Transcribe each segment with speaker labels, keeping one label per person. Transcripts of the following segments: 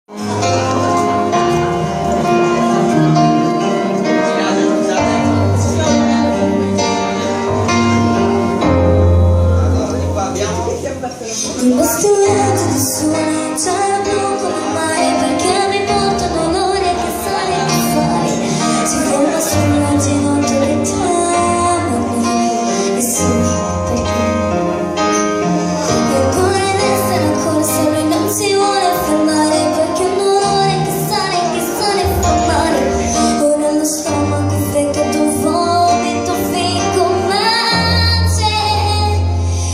Speaker 1: Investigato di suoni, cielo blu come il mare, perché mi porta dolore che sale e fuori. Si ferma sull'immaginato che t'amano, e sì, perché? E ancora in testa la corsa, lui non si vuole fermare, perché un dolore che sale e fa male. Ora lo stomaco fegato, vomito, fico, mance.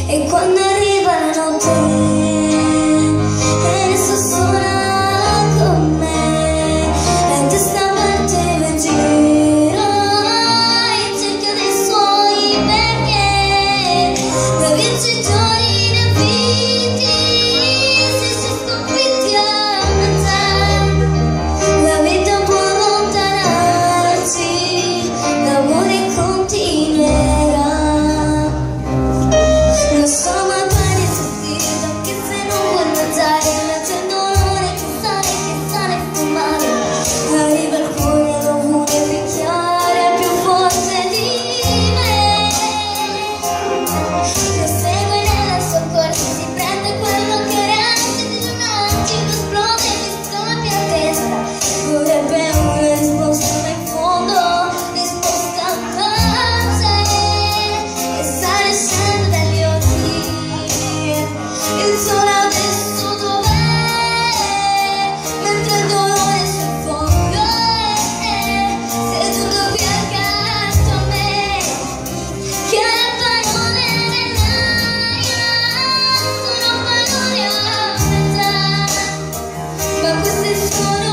Speaker 1: E quando arriva la notte e adesso suona con me, la testa parte in giro in cerca dei suoi perché. Da vincitori da vinti si sconfitti a metà. La vita può allontanarci, l'amore continuerà. Lo so ma pare sentito che se non vuoi mangiare la c'è dolore che sale e fa male. Arriva il cuore, lo vuole picchiare più forte di me. Lo segue nella sua corsa, si prende quello che resta di un attimo, esplode e mi scoppia a testa. Vorrebbe una risposta ma in fondo risposta a pace. E sale scende dagli occhi, il sole adesso dov'è? Mentre il dolore soffoca seduto qui accanto a me, che le parole nell'aria sono parole a metà, ma queste sono